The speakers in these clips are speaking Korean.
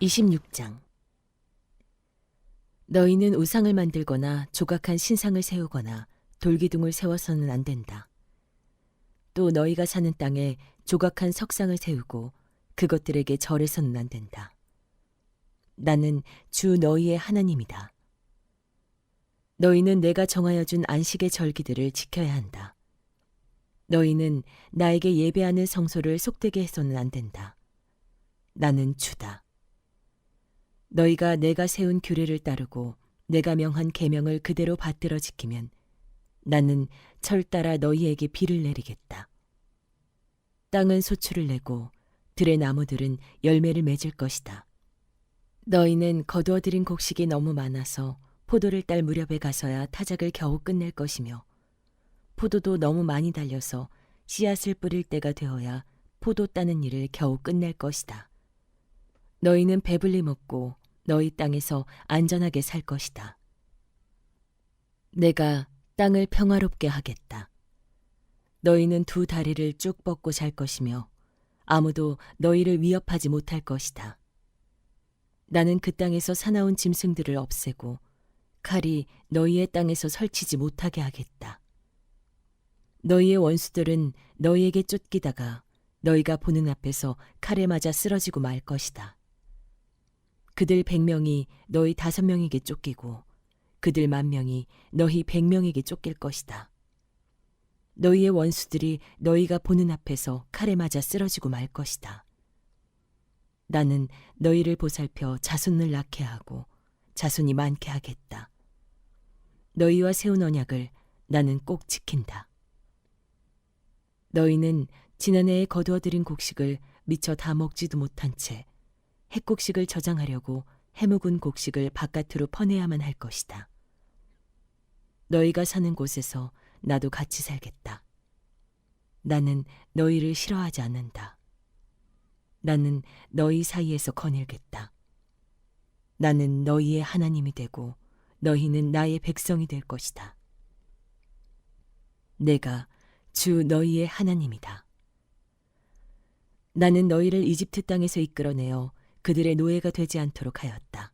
26장. 너희는 우상을 만들거나 조각한 신상을 세우거나 돌기둥을 세워서는 안 된다. 또 너희가 사는 땅에 조각한 석상을 세우고 그것들에게 절해서는 안 된다. 나는 주 너희의 하나님이다. 너희는 내가 정하여 준 안식의 절기들을 지켜야 한다. 너희는 나에게 예배하는 성소를 속되게 해서는 안 된다. 나는 주다. 너희가 내가 세운 규례를 따르고 내가 명한 계명을 그대로 받들어 지키면 나는 철 따라 너희에게 비를 내리겠다. 땅은 소출을 내고 들의 나무들은 열매를 맺을 것이다. 너희는 거두어들인 곡식이 너무 많아서 포도를 딸 무렵에 가서야 타작을 겨우 끝낼 것이며 포도도 너무 많이 달려서 씨앗을 뿌릴 때가 되어야 포도 따는 일을 겨우 끝낼 것이다. 너희는 배불리 먹고 너희 땅에서 안전하게 살 것이다. 내가 땅을 평화롭게 하겠다. 너희는 두 다리를 쭉 뻗고 잘 것이며 아무도 너희를 위협하지 못할 것이다. 나는 그 땅에서 사나운 짐승들을 없애고 칼이 너희의 땅에서 설치지 못하게 하겠다. 너희의 원수들은 너희에게 쫓기다가 너희가 보는 앞에서 칼에 맞아 쓰러지고 말 것이다. 그들 100명이 너희 5명에게 쫓기고 그들 10,000명이 너희 100명에게 쫓길 것이다. 너희의 원수들이 너희가 보는 앞에서 칼에 맞아 쓰러지고 말 것이다. 나는 너희를 보살펴 자손을 낳게 하고 자손이 많게 하겠다. 너희와 세운 언약을 나는 꼭 지킨다. 너희는 지난해에 거두어들인 곡식을 미처 다 먹지도 못한 채 핵곡식을 저장하려고 해묵은 곡식을 바깥으로 퍼내야만 할 것이다. 너희가 사는 곳에서 나도 같이 살겠다. 나는 너희를 싫어하지 않는다. 나는 너희 사이에서 거닐겠다. 나는 너희의 하나님이 되고 너희는 나의 백성이 될 것이다. 내가 주 너희의 하나님이다. 나는 너희를 이집트 땅에서 이끌어내어 그들의 노예가 되지 않도록 하였다.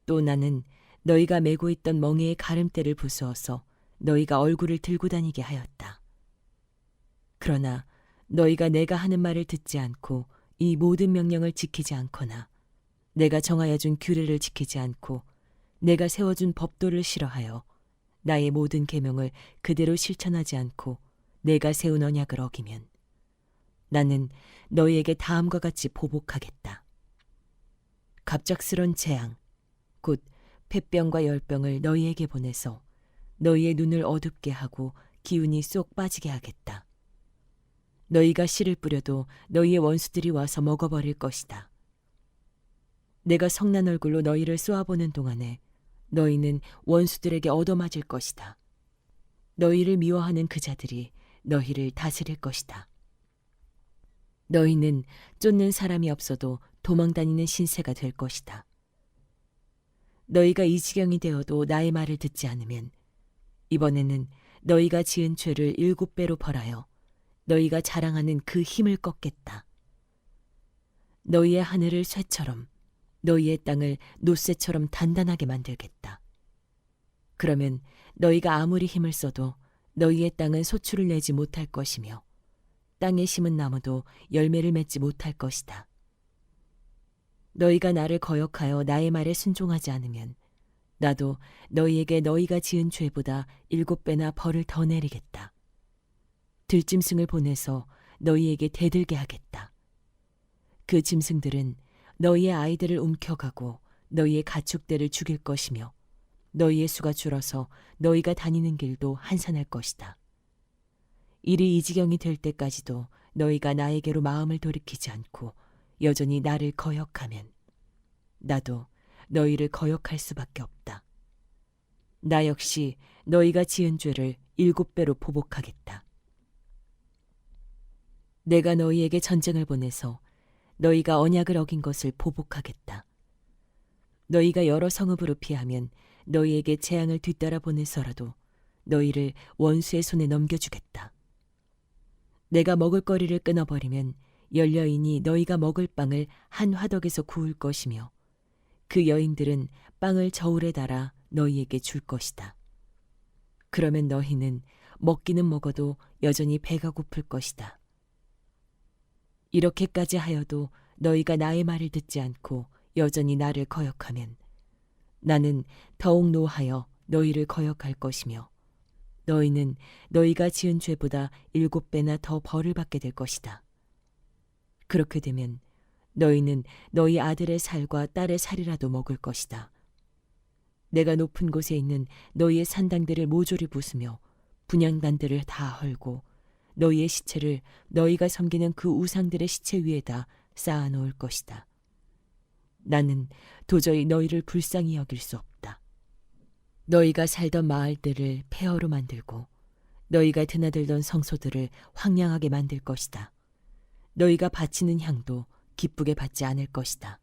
또 나는 너희가 메고 있던 멍에의 가름대를 부수어서 너희가 얼굴을 들고 다니게 하였다. 그러나 너희가 내가 하는 말을 듣지 않고 이 모든 명령을 지키지 않거나 내가 정하여 준 규례를 지키지 않고 내가 세워준 법도를 싫어하여 나의 모든 계명을 그대로 실천하지 않고 내가 세운 언약을 어기면 나는 너희에게 다음과 같이 보복하겠다. 갑작스런 재앙, 곧 폐병과 열병을 너희에게 보내서 너희의 눈을 어둡게 하고 기운이 쏙 빠지게 하겠다. 너희가 씨를 뿌려도 너희의 원수들이 와서 먹어버릴 것이다. 내가 성난 얼굴로 너희를 쏘아보는 동안에 너희는 원수들에게 얻어맞을 것이다. 너희를 미워하는 그 자들이 너희를 다스릴 것이다. 너희는 쫓는 사람이 없어도 도망다니는 신세가 될 것이다. 너희가 이 지경이 되어도 나의 말을 듣지 않으면 이번에는 너희가 지은 죄를 7배로 벌하여 너희가 자랑하는 그 힘을 꺾겠다. 너희의 하늘을 쇠처럼 너희의 땅을 놋쇠처럼 단단하게 만들겠다. 그러면 너희가 아무리 힘을 써도 너희의 땅은 소출을 내지 못할 것이며 땅에 심은 나무도 열매를 맺지 못할 것이다. 너희가 나를 거역하여 나의 말에 순종하지 않으면 나도 너희에게 너희가 지은 죄보다 7배나 벌을 더 내리겠다. 들짐승을 보내서 너희에게 대들게 하겠다. 그 짐승들은 너희의 아이들을 움켜가고 너희의 가축들을 죽일 것이며 너희의 수가 줄어서 너희가 다니는 길도 한산할 것이다. 일이 이 지경이 될 때까지도 너희가 나에게로 마음을 돌이키지 않고 여전히 나를 거역하면 나도 너희를 거역할 수밖에 없다. 나 역시 너희가 지은 죄를 7배로 보복하겠다. 내가 너희에게 전쟁을 보내서 너희가 언약을 어긴 것을 보복하겠다. 너희가 여러 성읍으로 피하면 너희에게 재앙을 뒤따라 보내서라도 너희를 원수의 손에 넘겨주겠다. 내가 먹을거리를 끊어버리면 열 여인이 너희가 먹을 빵을 한 화덕에서 구울 것이며 그 여인들은 빵을 저울에 달아 너희에게 줄 것이다. 그러면 너희는 먹기는 먹어도 여전히 배가 고플 것이다. 이렇게까지 하여도 너희가 나의 말을 듣지 않고 여전히 나를 거역하면 나는 더욱 노하여 너희를 거역할 것이며 너희는 너희가 지은 죄보다 7배나 더 벌을 받게 될 것이다. 그렇게 되면 너희는 너희 아들의 살과 딸의 살이라도 먹을 것이다. 내가 높은 곳에 있는 너희의 산당들을 모조리 부수며 분향단들을 다 헐고 너희의 시체를 너희가 섬기는 그 우상들의 시체 위에다 쌓아놓을 것이다. 나는 도저히 너희를 불쌍히 여길 수 없다. 너희가 살던 마을들을 폐허로 만들고 너희가 드나들던 성소들을 황량하게 만들 것이다. 너희가 바치는 향도 기쁘게 받지 않을 것이다.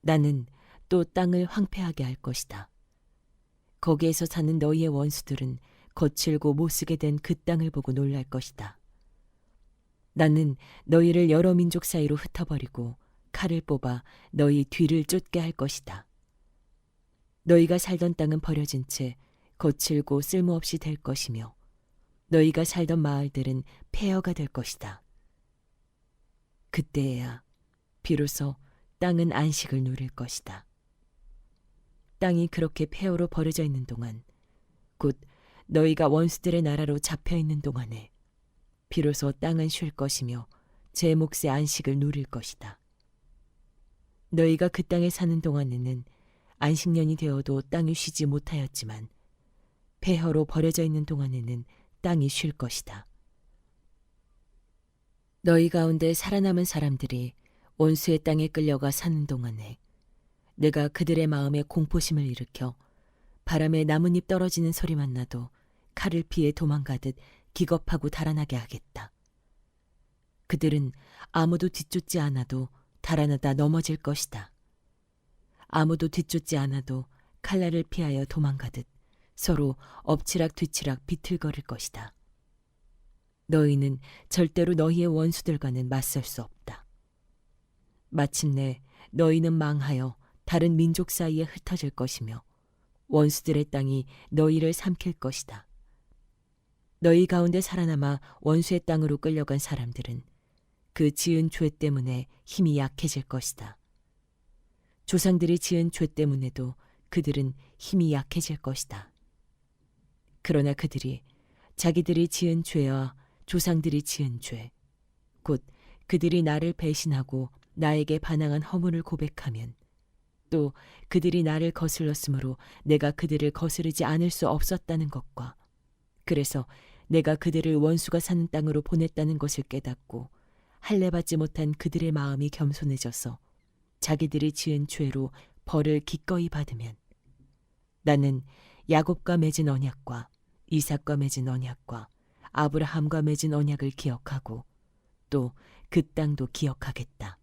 나는 또 땅을 황폐하게 할 것이다. 거기에서 사는 너희의 원수들은 거칠고 못쓰게 된 그 땅을 보고 놀랄 것이다. 나는 너희를 여러 민족 사이로 흩어버리고 칼을 뽑아 너희 뒤를 쫓게 할 것이다. 너희가 살던 땅은 버려진 채 거칠고 쓸모없이 될 것이며 너희가 살던 마을들은 폐허가 될 것이다. 그때에야 비로소 땅은 안식을 누릴 것이다. 땅이 그렇게 폐허로 버려져 있는 동안, 곧 너희가 원수들의 나라로 잡혀 있는 동안에 비로소 땅은 쉴 것이며 제 몫의 안식을 누릴 것이다. 너희가 그 땅에 사는 동안에는 안식년이 되어도 땅이 쉬지 못하였지만 폐허로 버려져 있는 동안에는 땅이 쉴 것이다. 너희 가운데 살아남은 사람들이 원수의 땅에 끌려가 사는 동안에 내가 그들의 마음에 공포심을 일으켜 바람에 나뭇잎 떨어지는 소리만 나도 칼을 피해 도망가듯 기겁하고 달아나게 하겠다. 그들은 아무도 뒤쫓지 않아도 달아나다 넘어질 것이다. 아무도 뒤쫓지 않아도 칼날을 피하여 도망가듯 서로 엎치락 뒤치락 비틀거릴 것이다. 너희는 절대로 너희의 원수들과는 맞설 수 없다. 마침내 너희는 망하여 다른 민족 사이에 흩어질 것이며 원수들의 땅이 너희를 삼킬 것이다. 너희 가운데 살아남아 원수의 땅으로 끌려간 사람들은 그 지은 죄 때문에 힘이 약해질 것이다. 조상들이 지은 죄 때문에도 그들은 힘이 약해질 것이다. 그러나 그들이 자기들이 지은 죄와 조상들이 지은 죄, 곧 그들이 나를 배신하고 나에게 반항한 허물을 고백하면 또 그들이 나를 거슬렀으므로 내가 그들을 거스르지 않을 수 없었다는 것과 그래서 내가 그들을 원수가 사는 땅으로 보냈다는 것을 깨닫고 할례받지 못한 그들의 마음이 겸손해져서 자기들이 지은 죄로 벌을 기꺼이 받으면 나는 야곱과 맺은 언약과 이삭과 맺은 언약과 아브라함과 맺은 언약을 기억하고 또 그 땅도 기억하겠다.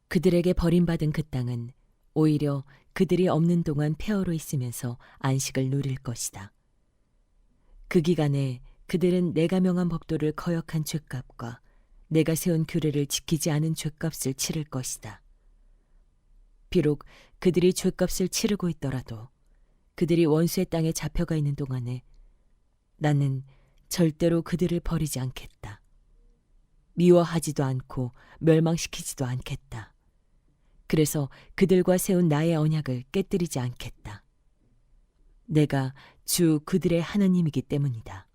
그들에게 버림받은 그 땅은 오히려 그들이 없는 동안 폐허로 있으면서 안식을 누릴 것이다. 그 기간에 그들은 내가 명한 법도를 거역한 죄값과 내가 세운 규례를 지키지 않은 죄값을 치를 것이다. 비록 그들이 죄값을 치르고 있더라도 그들이 원수의 땅에 잡혀가 있는 동안에 나는 절대로 그들을 버리지 않겠다. 미워하지도 않고 멸망시키지도 않겠다. 그래서 그들과 세운 나의 언약을 깨뜨리지 않겠다. 내가 주 그들의 하나님이기 때문이다.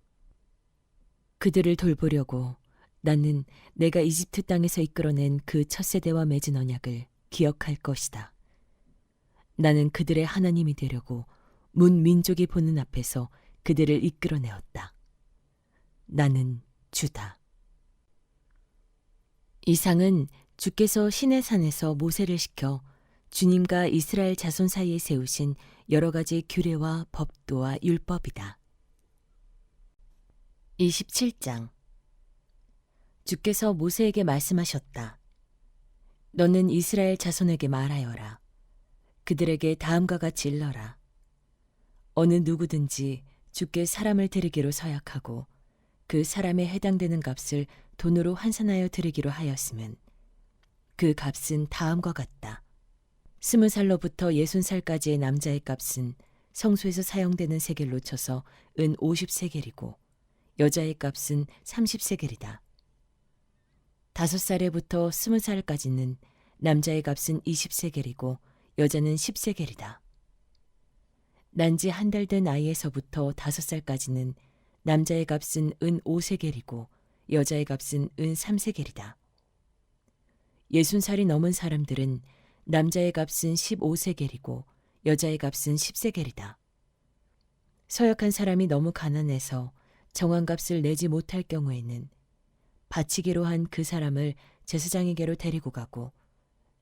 그들을 돌보려고 나는 내가 이집트 땅에서 이끌어낸 그 첫 세대와 맺은 언약을 기억할 것이다. 나는 그들의 하나님이 되려고 문 민족이 보는 앞에서 그들을 이끌어내었다. 나는 주다. 이상은 주께서 시내산에서 모세를 시켜 주님과 이스라엘 자손 사이에 세우신 여러 가지 규례와 법도와 율법이다. 27장. 주께서 모세에게 말씀하셨다. 너는 이스라엘 자손에게 말하여라. 그들에게 다음과 같이 일러라. 어느 누구든지 주께 사람을 데리기로 서약하고 그 사람에 해당되는 값을 돈으로 환산하여 드리기로 하였으면 그 값은 다음과 같다. 20살로부터 60살까지의 남자의 값은 성소에서 사용되는 세겔로 쳐서 은 50세겔이고 여자의 값은 30세겔이다. 5살에부터 20살까지는 남자의 값은 20세겔이고 여자는 10세겔이다. 난지 한 달 된 아이에서부터 5살까지는 남자의 값은 은 5세겔이고 여자의 값은 은 3세겔이다. 60살이 넘은 사람들은 남자의 값은 15세겔이고 여자의 값은 10세겔이다. 서약한 사람이 너무 가난해서 정한 값을 내지 못할 경우에는 바치기로 한 그 사람을 제사장에게로 데리고 가고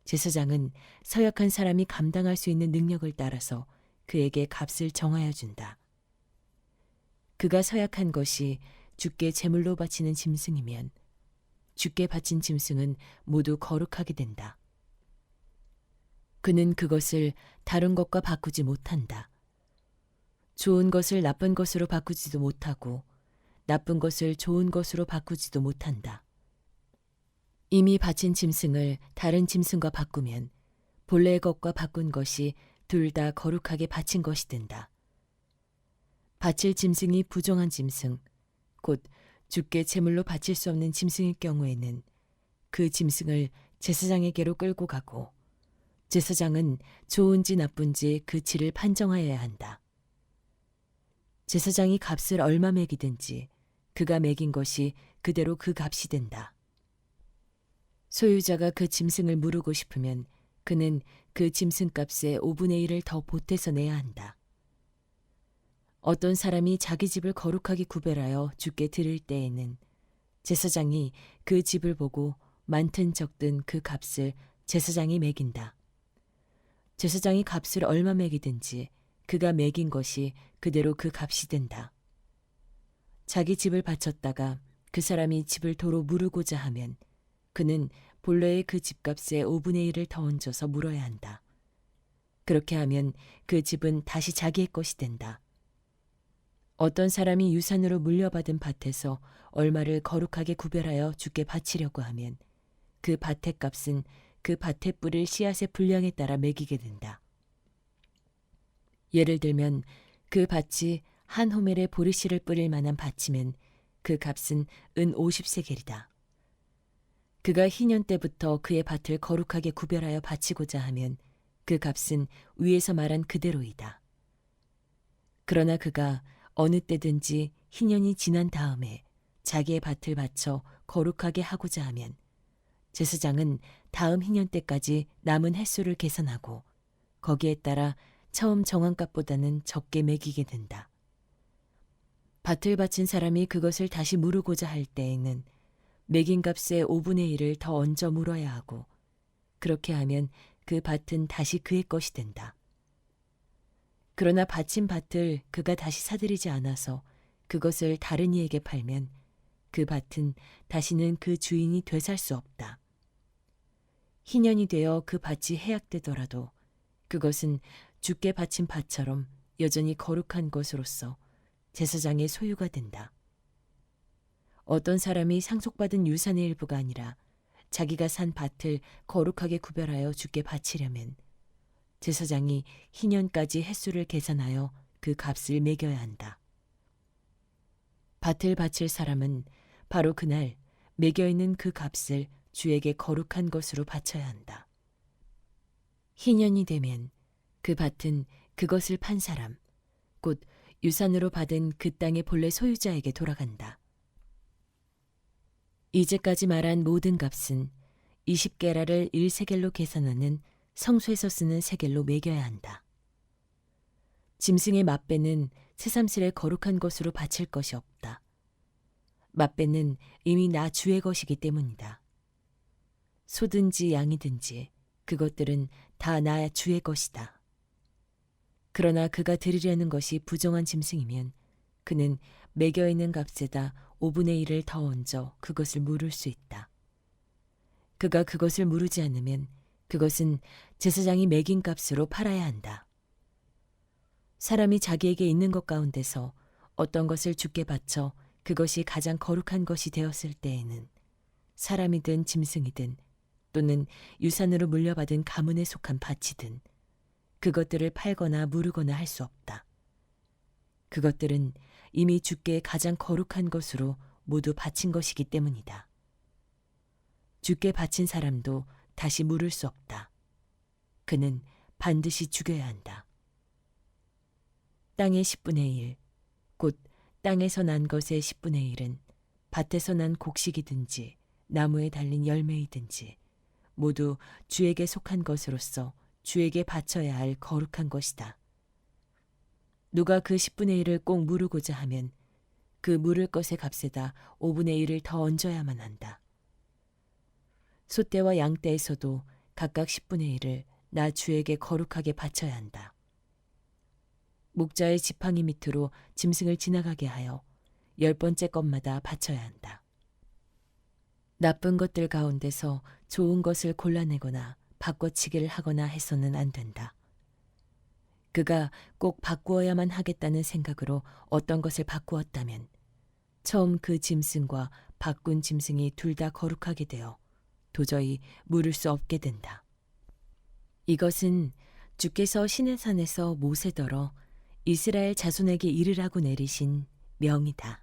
제사장은 서약한 사람이 감당할 수 있는 능력을 따라서 그에게 값을 정하여 준다. 그가 서약한 것이 주께 제물로 바치는 짐승이면 주께 바친 짐승은 모두 거룩하게 된다. 그는 그것을 다른 것과 바꾸지 못한다. 좋은 것을 나쁜 것으로 바꾸지도 못하고 나쁜 것을 좋은 것으로 바꾸지도 못한다. 이미 바친 짐승을 다른 짐승과 바꾸면 본래의 것과 바꾼 것이 둘 다 거룩하게 바친 것이 된다. 바칠 짐승이 부정한 짐승, 곧 주께 제물로 바칠 수 없는 짐승일 경우에는 그 짐승을 제사장에게로 끌고 가고 제사장은 좋은지 나쁜지 그 질을 판정하여야 한다. 제사장이 값을 얼마 매기든지 그가 매긴 것이 그대로 그 값이 된다. 소유자가 그 짐승을 무르고 싶으면 그는 그 짐승값의 5분의 1을 더 보태서 내야 한다. 어떤 사람이 자기 집을 거룩하게 구별하여 주께 드릴 때에는 제사장이 그 집을 보고 많든 적든 그 값을 제사장이 매긴다. 제사장이 값을 얼마 매기든지 그가 매긴 것이 그대로 그 값이 된다. 자기 집을 바쳤다가 그 사람이 집을 도로 무르고자 하면 그는 본래의 그 집값의 5분의 1을 더 얹어서 물어야 한다. 그렇게 하면 그 집은 다시 자기의 것이 된다. 어떤 사람이 유산으로 물려받은 밭에서 얼마를 거룩하게 구별하여 주께 바치려고 하면 그 밭의 값은 그 밭에 뿌릴 씨앗의 분량에 따라 매기게 된다. 예를 들면 그 밭이 한 호멜의 보리씨를 뿌릴 만한 밭이면 그 값은 은 50세겔이다. 그가 희년 때부터 그의 밭을 거룩하게 구별하여 바치고자 하면 그 값은 위에서 말한 그대로이다. 그러나 그가 어느 때든지 희년이 지난 다음에 자기의 밭을 바쳐 거룩하게 하고자 하면 제사장은 다음 희년 때까지 남은 횟수를 계산하고 거기에 따라 처음 정한 값보다는 적게 매기게 된다. 밭을 바친 사람이 그것을 다시 무르고자 할 때에는 매긴 값의 5분의 1을 더 얹어 물어야 하고 그렇게 하면 그 밭은 다시 그의 것이 된다. 그러나 바친 밭을 그가 다시 사들이지 않아서 그것을 다른 이에게 팔면 그 밭은 다시는 그 주인이 되살 수 없다. 희년이 되어 그 밭이 해약되더라도 그것은 주께 바친 밭처럼 여전히 거룩한 것으로서 제사장의 소유가 된다. 어떤 사람이 상속받은 유산의 일부가 아니라 자기가 산 밭을 거룩하게 구별하여 주께 바치려면 제사장이 희년까지 횟수를 계산하여 그 값을 매겨야 한다. 밭을 바칠 사람은 바로 그날 매겨 있는 그 값을 주에게 거룩한 것으로 바쳐야 한다. 희년이 되면 그 밭은 그것을 판 사람, 곧 유산으로 받은 그 땅의 본래 소유자에게 돌아간다. 이제까지 말한 모든 값은 20게라를 1세겔로 계산하는 성소에서 쓰는 세겔로 매겨야 한다. 짐승의 맛배는 새삼스레 거룩한 것으로 바칠 것이 없다. 맛배는 이미 나 주의 것이기 때문이다. 소든지 양이든지 그것들은 다 나 주의 것이다. 그러나 그가 드리려는 것이 부정한 짐승이면 그는 매겨 있는 값에다 5분의 1을 더 얹어 그것을 물을 수 있다. 그가 그것을 무르지 않으면 그것은 제사장이 매긴 값으로 팔아야 한다. 사람이 자기에게 있는 것 가운데서 어떤 것을 주께 바쳐 그것이 가장 거룩한 것이 되었을 때에는 사람이든 짐승이든 또는 유산으로 물려받은 가문에 속한 밭이든 그것들을 팔거나 무르거나 할 수 없다. 그것들은 이미 주께 가장 거룩한 것으로 모두 바친 것이기 때문이다. 주께 바친 사람도 다시 물을 수 없다. 그는 반드시 죽여야 한다. 땅의 10분의 1, 곧 땅에서 난 것의 10분의 1은 밭에서 난 곡식이든지 나무에 달린 열매이든지 모두 주에게 속한 것으로서 주에게 바쳐야 할 거룩한 것이다. 누가 그 10분의 1을 꼭 무르고자 하면 그 물을 것의 값에다 5분의 1을 더 얹어야만 한다. 소떼와 양떼에서도 각각 10분의 1을 나 주에게 거룩하게 바쳐야 한다. 목자의 지팡이 밑으로 짐승을 지나가게 하여 10번째 것마다 바쳐야 한다. 나쁜 것들 가운데서 좋은 것을 골라내거나 바꿔치기를 하거나 해서는 안 된다. 그가 꼭 바꾸어야만 하겠다는 생각으로 어떤 것을 바꾸었다면 처음 그 짐승과 바꾼 짐승이 둘 다 거룩하게 되어 도저히 물을 수 없게 된다. 이것은 주께서 시내산에서 모세더러 이스라엘 자손에게 이르라고 내리신 명이다.